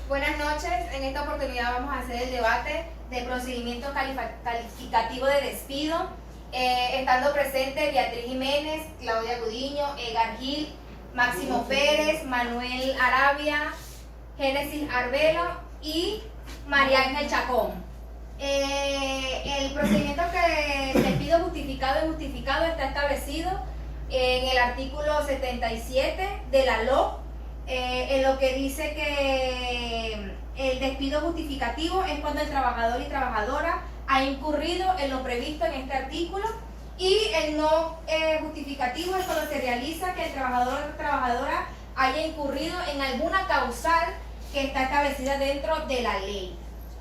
Buenas noches, en esta oportunidad vamos a hacer el debate de procedimiento calificativo de despido, estando presente Beatriz Jiménez, Claudia Gudiño, Edgar Gil, Máximo Pérez, Manuel Arabia, Génesis Arbelo y María Ángel Chacón. El procedimiento de despido justificado y justificado está establecido en el artículo 77 de la LOC, en lo que dice que el despido justificativo es cuando el trabajador y trabajadora ha incurrido en lo previsto en este artículo, y el no justificativo es cuando se realiza que el trabajador o trabajadora haya incurrido en alguna causal que está establecida dentro de la ley.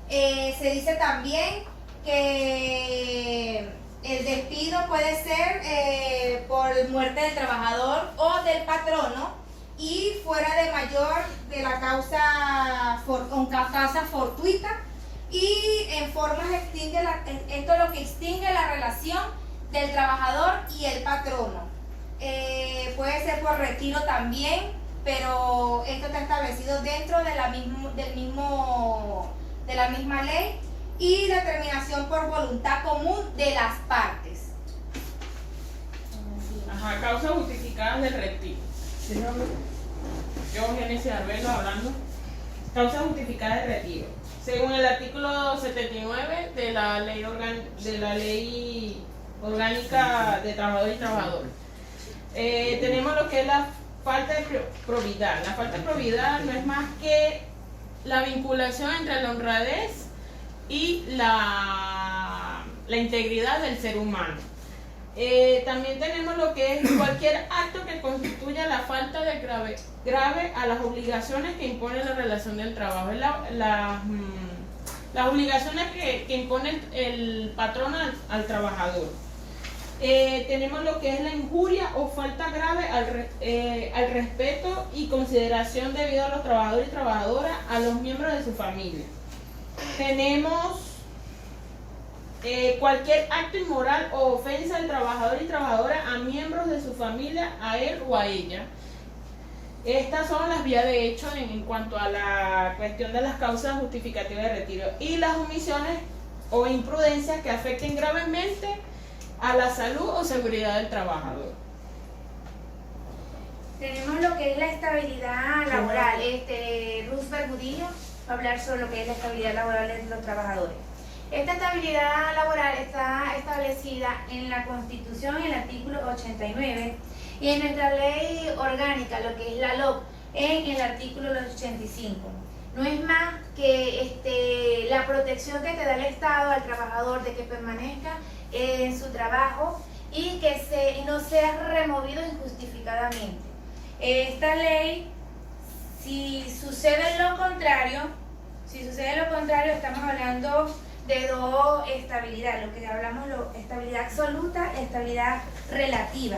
Se dice también que el despido puede ser por muerte del trabajador o del patrono, y fuera de mayor de la causa fortuita, y en formas esto es lo que extingue la relación del trabajador y el patrono. Puede ser por retiro también, pero esto está establecido dentro de la misma ley, y determinación por voluntad común de las partes. Ajá, causas justificadas del retiro. Yo, Génesis Arbelo, hablando. Causas justificadas de retiro. Según el artículo 79 de la ley orgánica de trabajador y trabajador, tenemos lo que es la falta de probidad. La falta de probidad no es más que la vinculación entre la honradez y la integridad del ser humano. También tenemos lo que es cualquier acto que constituya la falta de grave a las obligaciones que impone la relación del trabajo. Las obligaciones que impone el patrón al trabajador. Tenemos lo que es la injuria o falta grave al respeto y consideración debido a los trabajadores y trabajadoras, a los miembros de su familia. Tenemos cualquier acto inmoral o ofensa del trabajador y trabajadora a miembros de su familia, a él o a ella. Estas son las vías de hecho en cuanto a la cuestión de las causas justificativas de retiro, y las omisiones o imprudencias que afecten gravemente a la salud o seguridad del trabajador. Tenemos lo que es la estabilidad laboral. Roosevelt Gudiño va a hablar sobre lo que es la estabilidad laboral de los trabajadores. Esta estabilidad laboral está establecida en la Constitución, en el artículo 89, y en nuestra ley orgánica, lo que es la LOC, en el artículo 85. No es más que la protección que te da el Estado al trabajador de que permanezca en su trabajo y que no sea removido injustificadamente. Esta ley, si sucede lo contrario, estamos hablando de dos estabilidades, lo que hablamos, estabilidad absoluta y estabilidad relativa.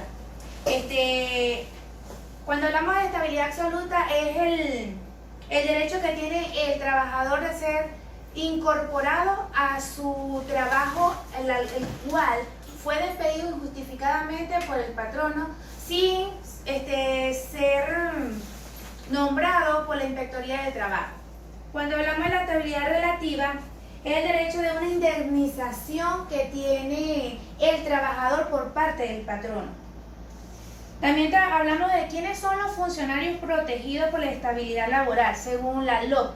Cuando hablamos de estabilidad absoluta es el derecho que tiene el trabajador de ser incorporado a su trabajo, el cual fue despedido injustificadamente por el patrono sin ser nombrado por la Inspectoría de Trabajo. Cuando hablamos de la estabilidad relativa, es el derecho de una indemnización que tiene el trabajador por parte del patrono. También hablamos de quiénes son los funcionarios protegidos por la estabilidad laboral, según la LOC.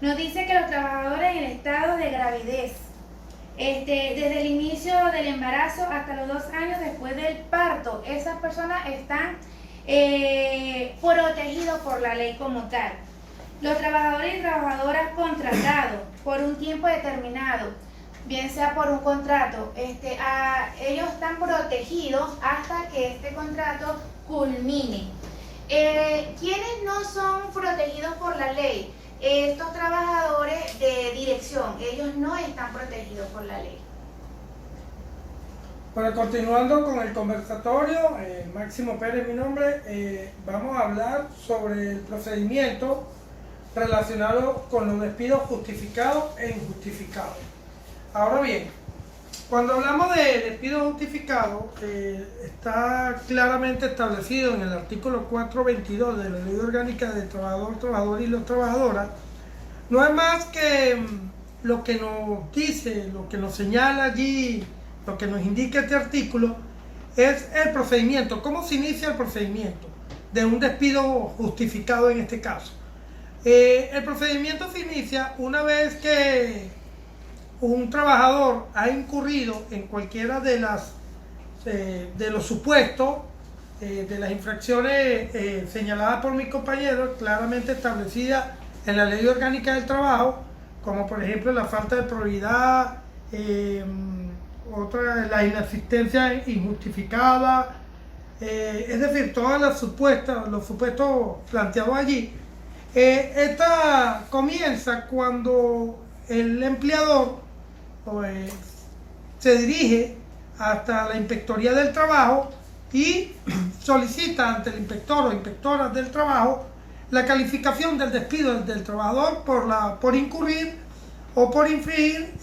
Nos dice que los trabajadores en estado de gravidez, desde el inicio del embarazo hasta los 2 años después del parto, esas personas están protegidos por la ley como tal. Los trabajadores y trabajadoras contratados por un tiempo determinado, bien sea por un contrato, ellos están protegidos hasta que este contrato culmine. ¿Quiénes no son protegidos por la ley? Estos trabajadores de dirección, ellos no están protegidos por la ley. Bueno, continuando con el conversatorio, Máximo Pérez mi nombre, vamos a hablar sobre el procedimiento relacionado con los despidos justificados e injustificados. Ahora bien, cuando hablamos de despido justificado, está claramente establecido en el artículo 422 de la Ley Orgánica del Trabajador, Trabajador y las Trabajadoras, no es más que lo que nos dice, lo que nos señala allí, lo que nos indica este artículo, es el procedimiento, cómo se inicia el procedimiento de un despido justificado en este caso. El procedimiento se inicia una vez que un trabajador ha incurrido en cualquiera de los supuestos de las infracciones señaladas por mis compañeros, claramente establecidas en la Ley Orgánica del Trabajo, como por ejemplo la falta de probidad, otra, la inasistencia injustificada, es decir, todas los supuestos planteados allí. Esta comienza cuando el empleador se dirige hasta la Inspectoría del Trabajo y solicita ante el inspector o inspectora del trabajo la calificación del despido del trabajador por incurrir o por infringir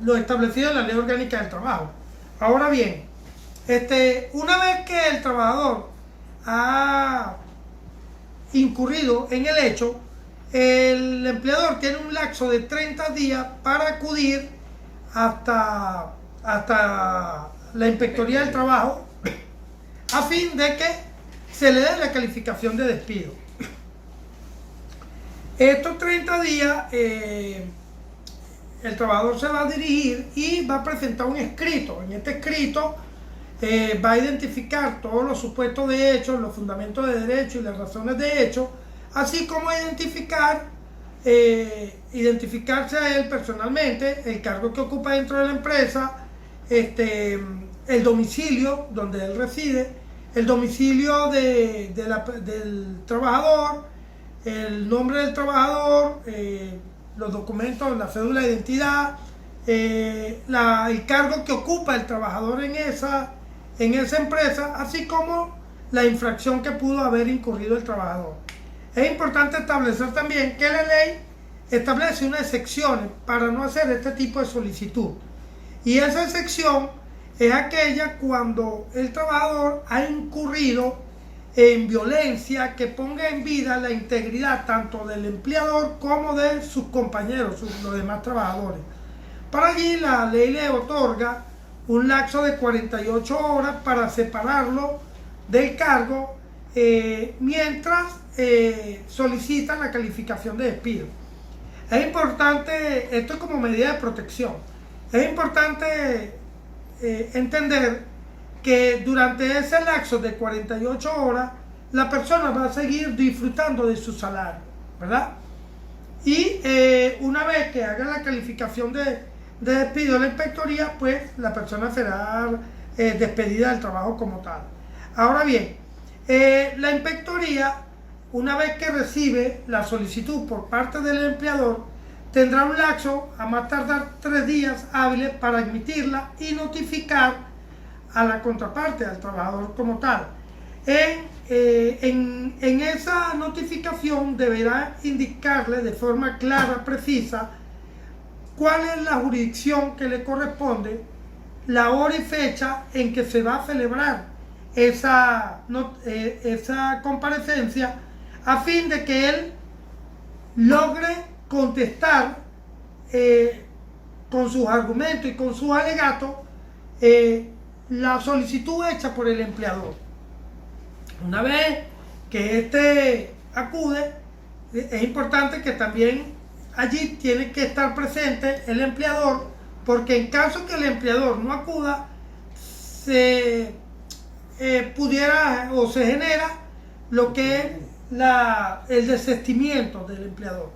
lo establecido en la Ley Orgánica del Trabajo. Ahora bien, una vez que el trabajador ha incurrido en el hecho, el empleador tiene un lapso de 30 días para acudir hasta la Inspectoría del Trabajo a fin de que se le dé la calificación de despido. Estos 30 días el trabajador se va a dirigir y va a presentar un escrito. En este escrito va a identificar todos los supuestos de hecho, los fundamentos de derecho y las razones de hecho, así como identificarse a él personalmente, el cargo que ocupa dentro de la empresa, el domicilio donde él reside, el domicilio del trabajador, el nombre del trabajador, los documentos, la cédula de identidad, el cargo que ocupa el trabajador en esa empresa, así como la infracción que pudo haber incurrido el trabajador. Es importante establecer también que la ley establece unas excepciones para no hacer este tipo de solicitud. Y esa excepción es aquella cuando el trabajador ha incurrido en violencia que ponga en vida la integridad tanto del empleador como de sus compañeros, los demás trabajadores. Para allí la ley le otorga un lapso de 48 horas para separarlo del cargo mientras solicita la calificación de despido. Es importante, esto es como medida de protección, es importante entender que durante ese lapso de 48 horas la persona va a seguir disfrutando de su salario, ¿verdad? Y una vez que haga la calificación de despido de la inspectoría, pues la persona será despedida del trabajo como tal. Ahora bien, la inspectoría, una vez que recibe la solicitud por parte del empleador, tendrá un lapso a más tardar 3 días hábiles para admitirla y notificar a la contraparte, al trabajador como tal. En esa notificación deberá indicarle de forma clara, precisa, cuál es la jurisdicción que le corresponde, la hora y fecha en que se va a celebrar esa comparecencia, a fin de que él logre contestar con sus argumentos y con sus alegatos la solicitud hecha por el empleador. Una vez que éste acude, es importante que también allí tiene que estar presente el empleador, porque en caso que el empleador no acuda, se pudiera o se genera lo que es el desistimiento del empleador.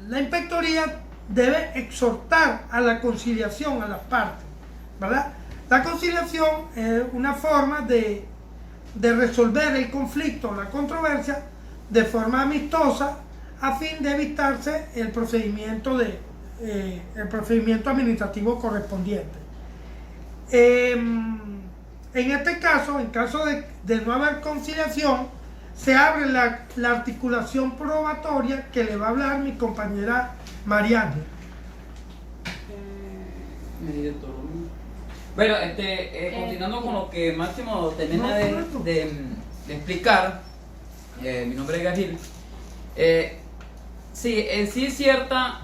La inspectoría debe exhortar a la conciliación a las partes, ¿verdad? La conciliación es una forma de resolver el conflicto, la controversia, de forma amistosa, a fin de evitarse el procedimiento administrativo correspondiente. En este caso, en caso de no haber conciliación, se abre la articulación probatoria que le va a hablar mi compañera Mariana. Bueno, continuando con lo que Máximo termina de explicar, mi nombre es Gargil. Sí, sí es cierta.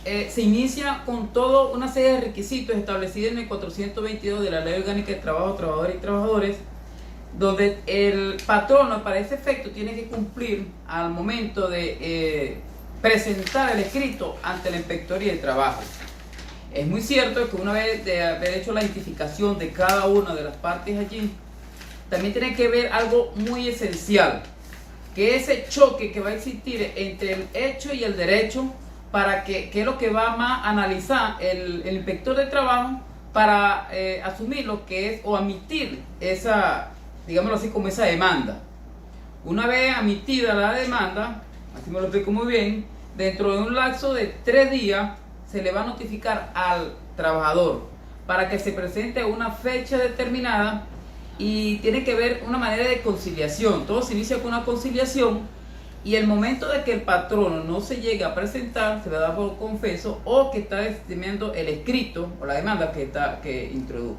Se inicia con toda una serie de requisitos establecidos en el 422 de la Ley Orgánica de Trabajo, Trabajadores y Trabajadores, donde el patrono para ese efecto tiene que cumplir al momento de presentar el escrito ante la Inspectoría de Trabajo. Es muy cierto que una vez de haber hecho la identificación de cada una de las partes allí, también tiene que ver algo muy esencial, que ese choque que va a existir entre el hecho y el derecho, para que es lo que va más a analizar el inspector de trabajo para asumir lo que es o admitir esa, digámoslo así, como esa demanda. Una vez admitida la demanda, así me lo explico muy bien, dentro de un lapso de 3 días se le va a notificar al trabajador para que se presente una fecha determinada, y tiene que ver una manera de conciliación. Todo se inicia con una conciliación, y el momento de que el patrono no se llegue a presentar, se le da por confeso o que está desestimando el escrito o la demanda que introdujo.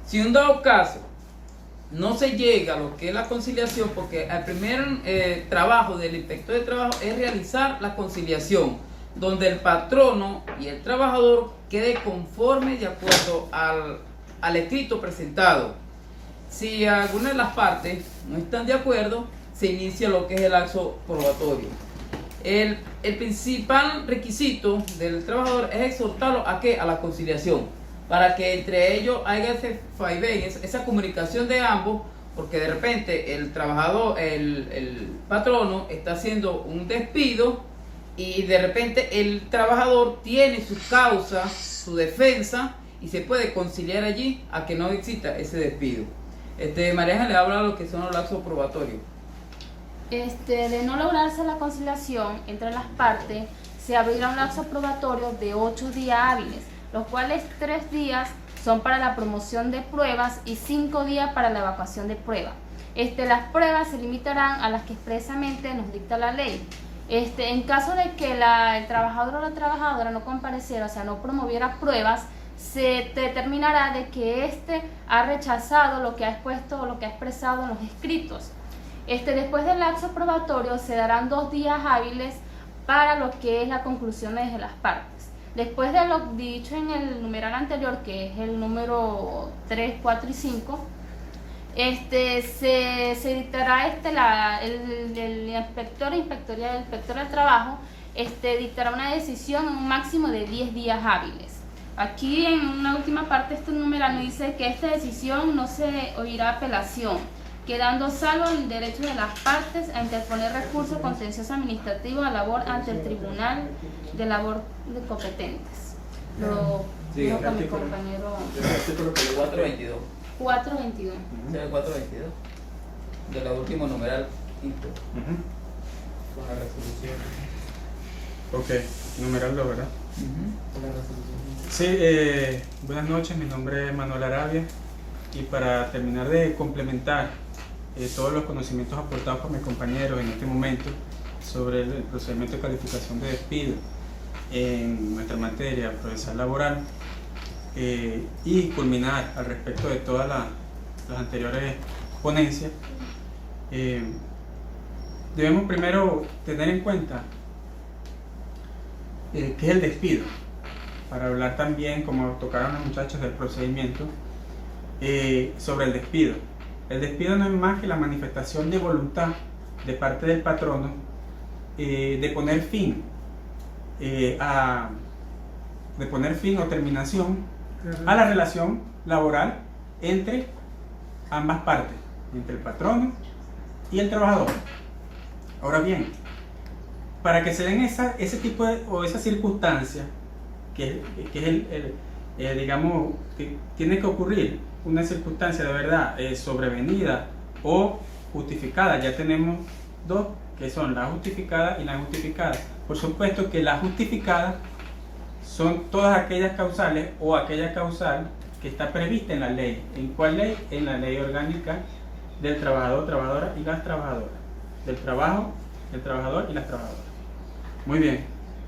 Si en un dado caso no se llega a lo que es la conciliación, porque el primer trabajo del inspector de trabajo es realizar la conciliación, donde el patrono y el trabajador quede conforme de acuerdo al escrito presentado. Si alguna de las partes no están de acuerdo, se inicia lo que es el acto probatorio. El principal requisito del trabajador es exhortarlo ¿a qué? A la conciliación, para que entre ellos haya ese vaivén, esa comunicación de ambos, porque de repente el trabajador, el patrono está haciendo un despido, y de repente el trabajador tiene su causa, su defensa, y se puede conciliar allí a que no exista ese despido. María Ángel le habla de lo que son los lapsos probatorios. De no lograrse la conciliación entre las partes, se abrirá un lapso probatorio de 8 días hábiles, los cuales 3 días son para la promoción de pruebas y 5 días para la evacuación de pruebas. Las pruebas se limitarán a las que expresamente nos dicta la ley. En caso de que el trabajador o la trabajadora no compareciera, o sea, no promoviera pruebas, se determinará de que ha rechazado lo que ha expuesto o lo que ha expresado en los escritos. Después del lapso probatorio se darán 2 días hábiles para lo que es la conclusión de las partes. Después de lo dicho en el numeral anterior, que es el número 3, 4 y 5, se dictará el inspector del trabajo dictará una decisión en un máximo de 10 días hábiles. Aquí en una última parte este numeral nos dice que esta decisión no se oirá apelación, quedando salvo el derecho de las partes a interponer recurso contencioso administrativo a labor ante el Tribunal de Labor de competentes. Lo dijo con mi compañero. El artículo 422. 422. Sí, el 422. De la última numeral quinto. Con la resolución. Ok, numeral 2, ¿verdad? Con la resolución. Sí, buenas noches, mi nombre es Manuel Arabia, y para terminar de complementar todos los conocimientos aportados por mis compañeros en este momento sobre el procedimiento de calificación de despido en nuestra materia procesal laboral, y culminar al respecto de todas las anteriores ponencias, debemos primero tener en cuenta qué es el despido, para hablar también, como tocaron los muchachos, del procedimiento sobre el despido. El despido no es más que la manifestación de voluntad de parte del patrono de poner fin o terminación a la relación laboral entre ambas partes, entre el patrono y el trabajador. Ahora bien, para que se den ese tipo o esa circunstancia, que es digamos, que tiene que ocurrir una circunstancia de verdad sobrevenida o justificada. Ya tenemos dos, que son la justificada y la injustificada. Por supuesto que la justificada son todas aquellas causales o aquella causal que está prevista en la ley. ¿En cuál ley? En la ley orgánica del trabajador, trabajadora y las trabajadoras. Del trabajo, el trabajador y las trabajadoras. Muy bien,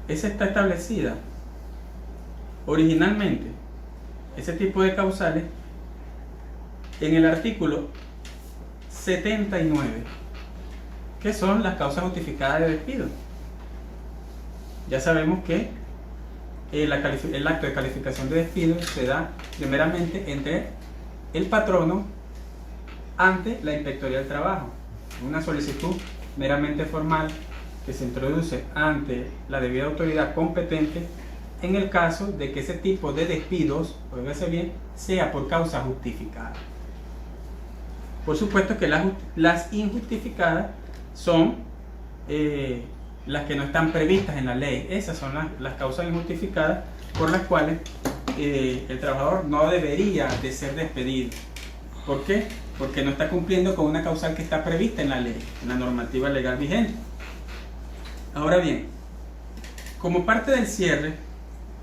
esa está establecida originalmente, ese tipo de causales, en el artículo 79 ¿Qué son las causas justificadas de despido? Ya sabemos que el acto de calificación de despido se da primeramente entre el patrono ante la Inspectoría del Trabajo. Una solicitud meramente formal que se introduce ante la debida autoridad competente en el caso de que ese tipo de despidos, óigase bien, sea por causa justificada. Por supuesto que las injustificadas son las que no están previstas en la ley. Esas son las causas injustificadas por las cuales el trabajador no debería de ser despedido. ¿Por qué? Porque no está cumpliendo con una causal que está prevista en la ley, en la normativa legal vigente. Ahora bien, como parte del cierre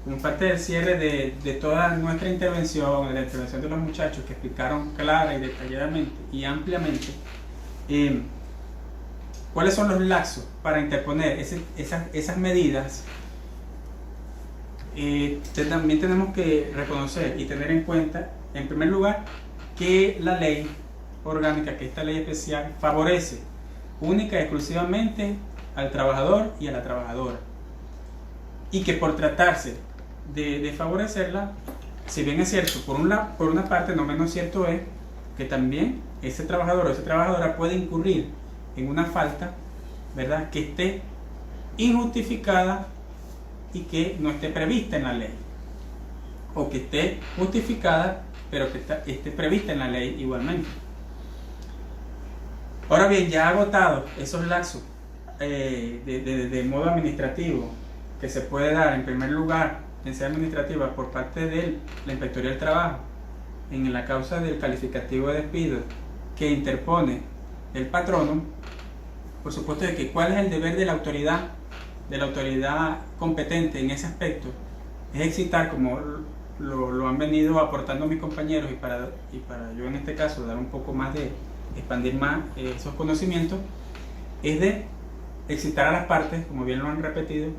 de toda nuestra intervención, de la intervención de los muchachos que explicaron clara y detalladamente y ampliamente, ¿cuáles son los lapsos para interponer esas medidas? También tenemos que reconocer y tener en cuenta, en primer lugar, que la ley orgánica, que esta ley especial, favorece única y exclusivamente al trabajador y a la trabajadora. Y que por tratarse de favorecerla, si bien es cierto, por una parte, no menos cierto es que también ese trabajador o esa trabajadora puede incurrir en una falta, ¿verdad?, que esté injustificada y que no esté prevista en la ley, o que esté justificada pero que esté prevista en la ley igualmente. Ahora bien, ya agotado esos lapsos de modo administrativo que se puede dar en primer lugar en sede administrativa por parte de la Inspectoría del Trabajo en la causa del calificativo de despido que interpone el patrono, por supuesto de que cuál es el deber de la autoridad competente en ese aspecto, es excitar, como lo han venido aportando mis compañeros, y para yo en este caso dar un poco más de expandir más esos conocimientos, es de excitar a las partes, como bien lo han repetido,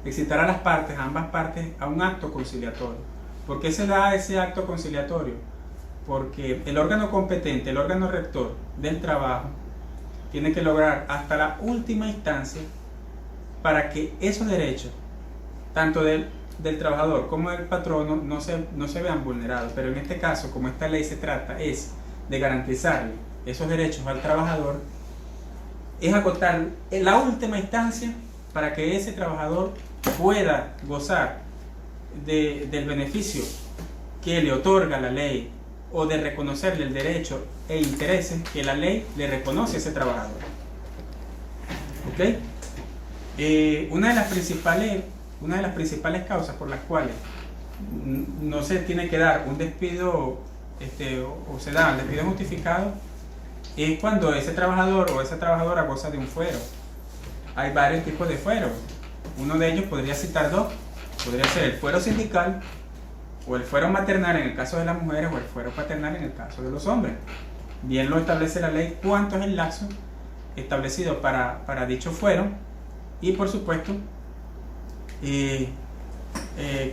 excitar a las partes, a ambas partes, a un acto conciliatorio. ¿Por qué se da ese acto conciliatorio? Porque el órgano competente, el órgano rector del trabajo, tiene que lograr hasta la última instancia para que esos derechos, tanto del trabajador como del patrono, no se vean vulnerados. Pero en este caso, como esta ley se trata es de garantizarle esos derechos al trabajador, es acotar en la última instancia para que ese trabajador pueda gozar del beneficio que le otorga la ley, o de reconocerle el derecho e intereses que la ley le reconoce a ese trabajador. ¿Ok? Una de las principales causas por las cuales no se tiene que dar un despido o se da un despido justificado es cuando ese trabajador o esa trabajadora goza de un fuero. Hay varios tipos de fueros. Uno de ellos podría citar dos. Podría ser el fuero sindical, o el fuero maternal en el caso de las mujeres, o el fuero paternal en el caso de los hombres. Bien lo establece la ley cuánto es el lapso establecido para dicho fuero, y por supuesto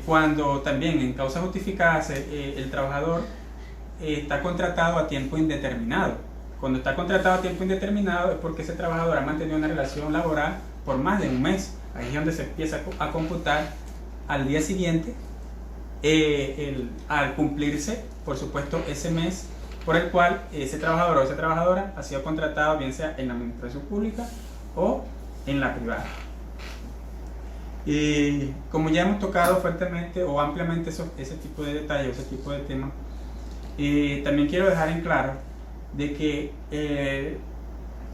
cuando también en causa justificada el trabajador está contratado a tiempo indeterminado. Cuando está contratado a tiempo indeterminado es porque ese trabajador ha mantenido una relación laboral por más de un mes. Ahí es donde se empieza a computar al día siguiente, al cumplirse, por supuesto, ese mes por el cual ese trabajador o esa trabajadora ha sido contratado, bien sea en la administración pública o en la privada. Y como ya hemos tocado fuertemente o ampliamente ese tipo de detalles, ese tipo de temas, también quiero dejar en claro de que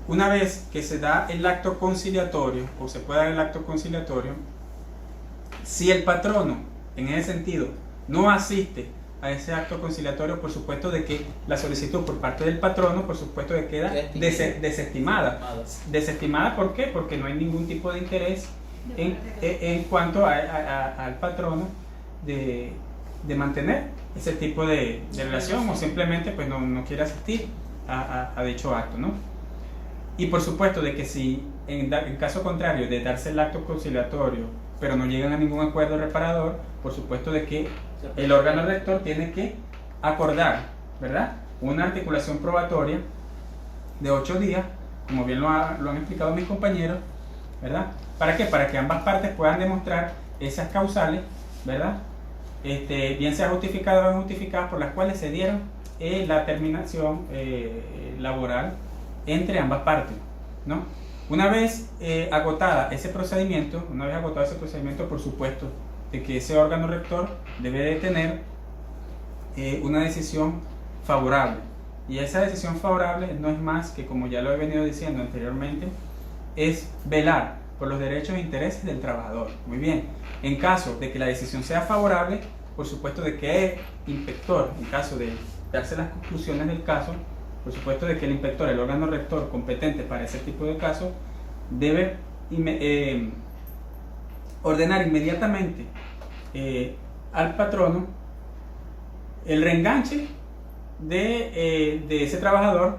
una vez que se da el acto conciliatorio, o se puede dar el acto conciliatorio, si el patrono en ese sentido no asiste a ese acto conciliatorio, por supuesto de que la solicitud por parte del patrono, por supuesto que queda desestimada. Desestimada, ¿por qué? Porque no hay ningún tipo de interés en cuanto al patrono de mantener ese tipo de relación, o simplemente pues no quiere asistir a dicho acto, ¿no? Y por supuesto de que si en caso contrario de darse el acto conciliatorio pero no llegan a ningún acuerdo reparador, por supuesto de que el órgano rector tiene que acordar, ¿verdad?, una articulación probatoria de 8 días como bien lo han explicado mis compañeros, ¿verdad? ¿Para qué? Para que ambas partes puedan demostrar esas causales, ¿verdad? Bien sea justificadas o injustificadas, por las cuales se dieron la terminación laboral entre ambas partes, ¿no? Una vez agotado ese procedimiento, por supuesto, de que ese órgano rector debe de tener una decisión favorable. Y esa decisión favorable no es más que, como ya lo he venido diciendo anteriormente, es velar por los derechos e intereses del trabajador. Muy bien, en caso de que la decisión sea favorable, por supuesto de que el inspector, en caso de darse las conclusiones del caso, por supuesto de que el inspector, el órgano rector competente para ese tipo de casos, debe ordenar inmediatamente al patrono el reenganche de ese trabajador,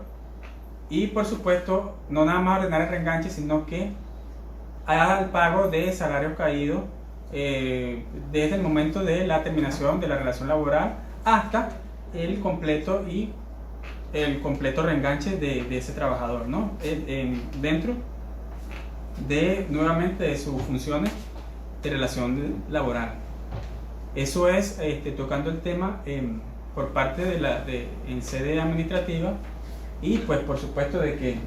y por supuesto no nada más ordenar el reenganche, sino que haga el pago de salarios caídos desde el momento de la terminación de la relación laboral hasta el completo reenganche de ese trabajador, ¿no? Dentro de nuevamente de sus funciones de relación laboral. Eso es tocando el tema por parte en sede administrativa, y pues por supuesto de que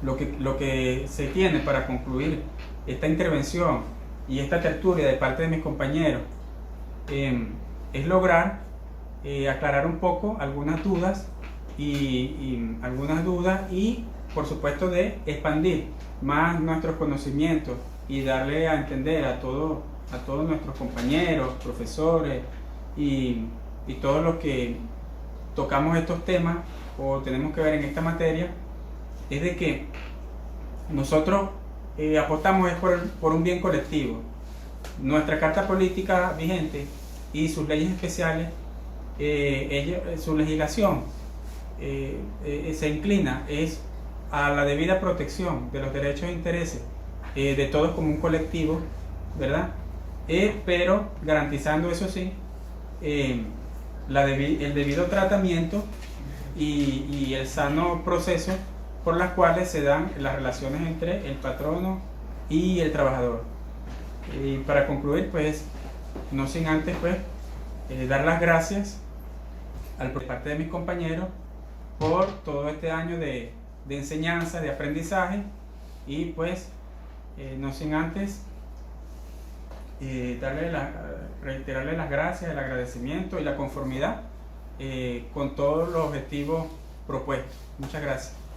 lo que se tiene para concluir esta intervención y esta tertulia de parte de mis compañeros es lograr aclarar un poco algunas dudas y por supuesto de expandir más nuestros conocimientos y darle a entender a todos nuestros compañeros, profesores y todos los que tocamos estos temas o tenemos que ver en esta materia, es de que nosotros apostamos por un bien colectivo. Nuestra carta política vigente y sus leyes especiales, su legislación se inclina a la debida protección de los derechos e intereses de todos como un colectivo, ¿verdad? Pero garantizando, eso sí, el debido tratamiento y el sano proceso por las cuales se dan las relaciones entre el patrono y el trabajador. Y para concluir, pues, no sin antes, pues, dar las gracias por parte de mis compañeros por todo este año de enseñanza, de aprendizaje, y pues, no sin antes reiterarle las gracias, el agradecimiento y la conformidad con todos los objetivos propuestos. Muchas gracias.